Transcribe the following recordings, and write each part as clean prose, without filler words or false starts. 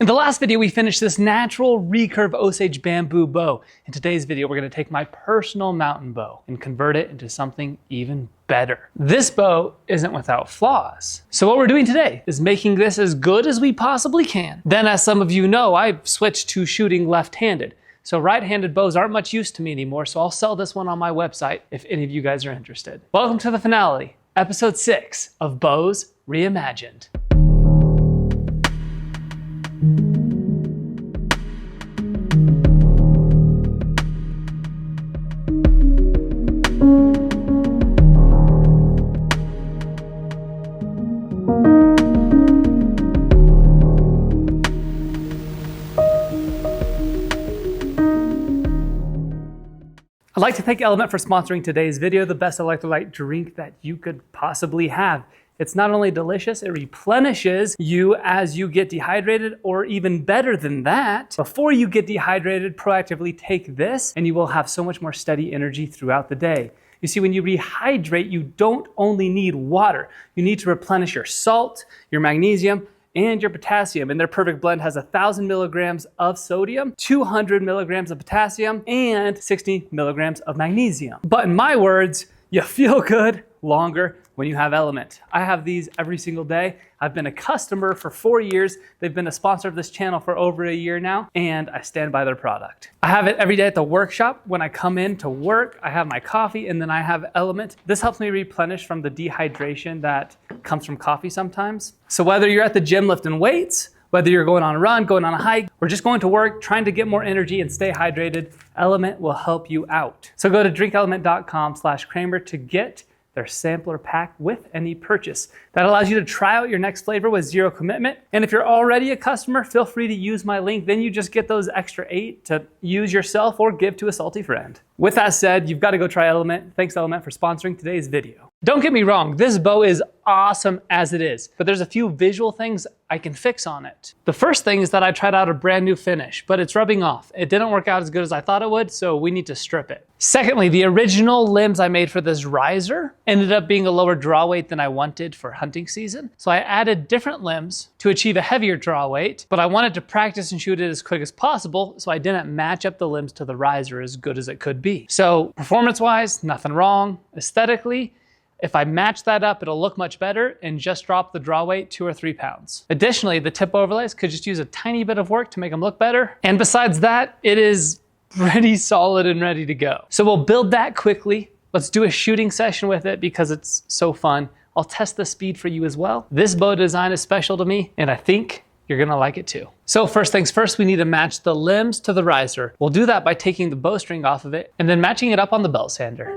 In the last video, we finished this natural recurve Osage bamboo bow. In today's video, we're gonna take my personal mountain bow and convert it into something even better. This bow isn't without flaws. So what we're doing today is making this as good as we possibly can. Then, as some of you know, I've switched to shooting left-handed. So right-handed bows aren't much use to me anymore, so I'll sell this one on my website if any of you guys are interested. Welcome to the finale, episode 6 of Bows Reimagined. I'd like to thank Element for sponsoring today's video, the best electrolyte drink that you could possibly have. It's not only delicious, it replenishes you as you get dehydrated, or even better than that, before you get dehydrated, proactively take this and you will have so much more steady energy throughout the day. You see, when you rehydrate, you don't only need water. You need to replenish your salt, your magnesium, and your potassium. And their perfect blend has 1,000 milligrams of sodium, 200 milligrams of potassium, and 60 milligrams of magnesium. But in my words, you feel good longer when you have Element. I have these every single day. I've been a customer for 4 years. They've been a sponsor of this channel for over a year now, and I stand by their product. I have it every day at the workshop. When I come in to work, I have my coffee, and then I have Element. This helps me replenish from the dehydration that comes from coffee sometimes. So whether you're at the gym lifting weights, whether you're going on a run, going on a hike, or just going to work, trying to get more energy and stay hydrated, Element will help you out. So go to drinkelement.com/Kramer to get their sampler pack with any purchase. That allows you to try out your next flavor with zero commitment. And if you're already a customer, feel free to use my link. Then you just get those extra 8 to use yourself or give to a salty friend. With that said, you've got to go try Element. Thanks, Element, for sponsoring today's video. Don't get me wrong, this bow is awesome as it is, but there's a few visual things I can fix on it. The first thing is that I tried out a brand new finish, but it's rubbing off. It didn't work out as good as I thought it would, so we need to strip it. Secondly, the original limbs I made for this riser ended up being a lower draw weight than I wanted for hunting season. So I added different limbs to achieve a heavier draw weight, but I wanted to practice and shoot it as quick as possible, so I didn't match up the limbs to the riser as good as it could be. So performance-wise, nothing wrong. Aesthetically, if I match that up, it'll look much better and just drop the draw weight 2 or 3 pounds. Additionally, the tip overlays could just use a tiny bit of work to make them look better. And besides that, it is pretty solid and ready to go. So we'll build that quickly. Let's do a shooting session with it because it's so fun. I'll test the speed for you as well. This bow design is special to me, and I think you're gonna like it too. So first things first, we need to match the limbs to the riser. We'll do that by taking the bowstring off of it and then matching it up on the belt sander.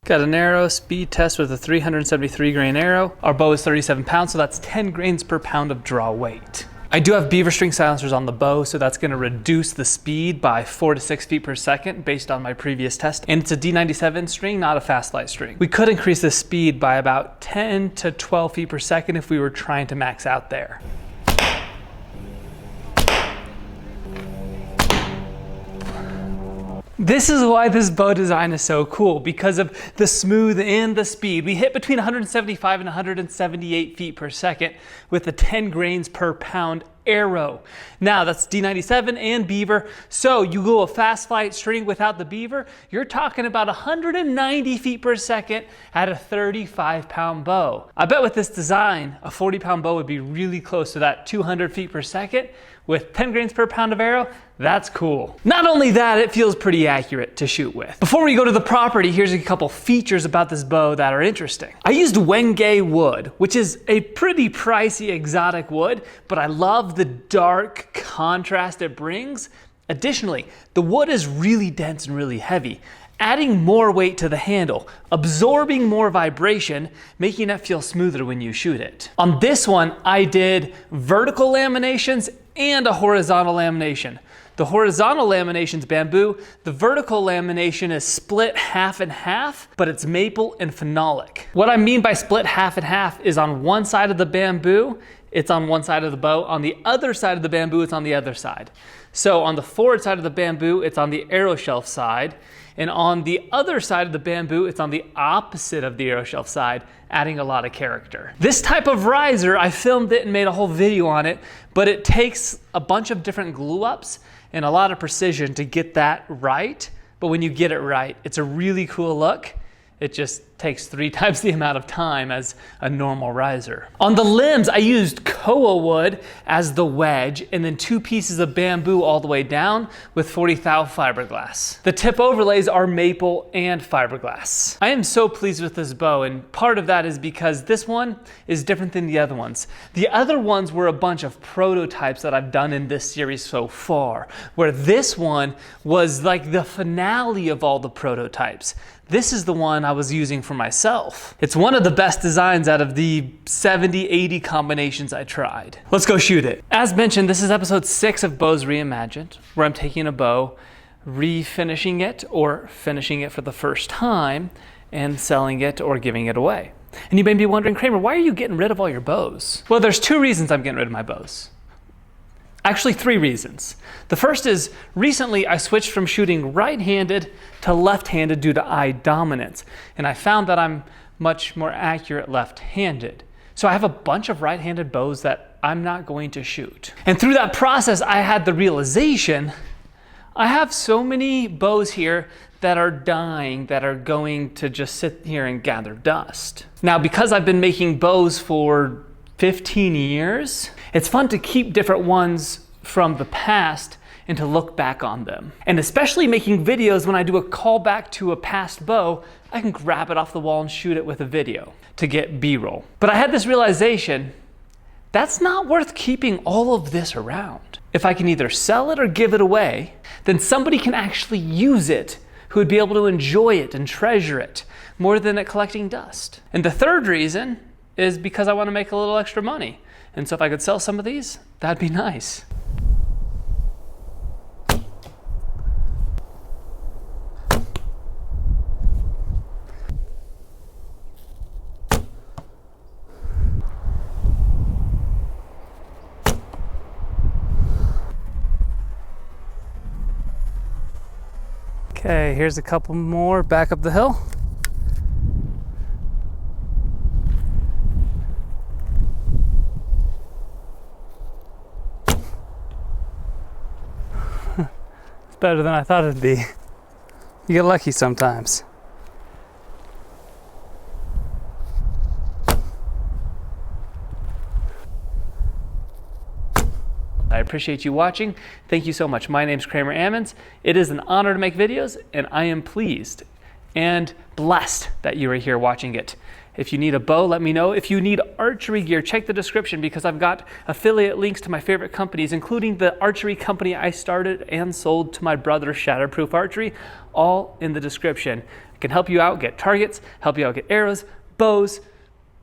Got an arrow speed test with a 373 grain arrow. Our bow is 37 pounds, so that's 10 grains per pound of draw weight. I do have beaver string silencers on the bow, so that's going to reduce the speed by 4 to 6 feet per second based on my previous test. And it's a D97 string, not a fast flight string. We could increase the speed by about 10 to 12 feet per second if we were trying to max out there. This is why this bow design is so cool, because of the smooth and the speed. We hit between 175 and 178 feet per second with a 10 grains per pound arrow. Now that's D97 and beaver. So you go a fast flight string without the beaver, you're talking about 190 feet per second at a 35-pound bow. I bet with this design, a 40-pound bow would be really close to that 200 feet per second with 10 grains per pound of arrow. That's cool. Not only that, it feels pretty accurate to shoot with. Before we go to the property, here's a couple features about this bow that are interesting. I used Wenge wood, which is a pretty pricey exotic wood, but I love the dark contrast it brings. Additionally, the wood is really dense and really heavy, adding more weight to the handle, absorbing more vibration, making it feel smoother when you shoot it. On this one, I did vertical laminations and a horizontal lamination. The horizontal lamination's bamboo, the vertical lamination is split half and half, but it's maple and phenolic. What I mean by split half and half is on one side of the bamboo, it's on one side of the bow. On the other side of the bamboo, it's on the other side. So on the forward side of the bamboo, it's on the arrow shelf side. And on the other side of the bamboo, it's on the opposite of the arrow shelf side, adding a lot of character. This type of riser, I filmed it and made a whole video on it, but it takes a bunch of different glue ups and a lot of precision to get that right. But when you get it right, it's a really cool look. It just takes 3 times the amount of time as a normal riser. On the limbs, I used koa wood as the wedge and then 2 pieces of bamboo all the way down with 40 thou fiberglass. The tip overlays are maple and fiberglass. I am so pleased with this bow, and part of that is because this one is different than the other ones. The other ones were a bunch of prototypes that I've done in this series so far, where this one was like the finale of all the prototypes. This is the one I was using for myself. It's one of the best designs out of the 70, 80 combinations I tried. Let's go shoot it. As mentioned, this is episode 6 of Bows Reimagined, where I'm taking a bow, refinishing it or finishing it for the first time, and selling it or giving it away. And you may be wondering, Kramer, why are you getting rid of all your bows? Well, there's 2 reasons I'm getting rid of my bows. Actually, 3 reasons. The first is recently I switched from shooting right-handed to left-handed due to eye dominance, and I found that I'm much more accurate left-handed. So I have a bunch of right-handed bows that I'm not going to shoot. And through that process, I had the realization I have so many bows here that are dying, that are going to just sit here and gather dust. Now, because I've been making bows for 15 years, it's fun to keep different ones from the past and to look back on them. And especially making videos, when I do a callback to a past bow, I can grab it off the wall and shoot it with a video to get B-roll. But I had this realization, that's not worth keeping all of this around. If I can either sell it or give it away, then somebody can actually use it who would be able to enjoy it and treasure it more than it collecting dust. And the third reason is because I want to make a little extra money. And so if I could sell some of these, that'd be nice. Okay, here's a couple more back up the hill. It's better than I thought it'd be. You get lucky sometimes. I appreciate you watching. Thank you so much. My name's Kramer Ammons. It is an honor to make videos, and I am pleased and blessed that you are here watching it. If you need a bow, let me know. If you need archery gear, check the description because I've got affiliate links to my favorite companies, including the archery company I started and sold to my brother, Shatterproof Archery, all in the description. I can help you out get targets, help you out get arrows, bows,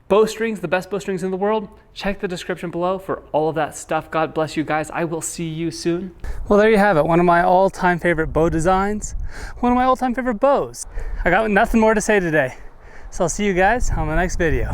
bowstrings, the best bowstrings in the world, check the description below for all of that stuff. God bless you guys. I will see you soon. Well, there you have it. One of my all-time favorite bow designs. One of my all-time favorite bows. I got nothing more to say today. So I'll see you guys on the next video.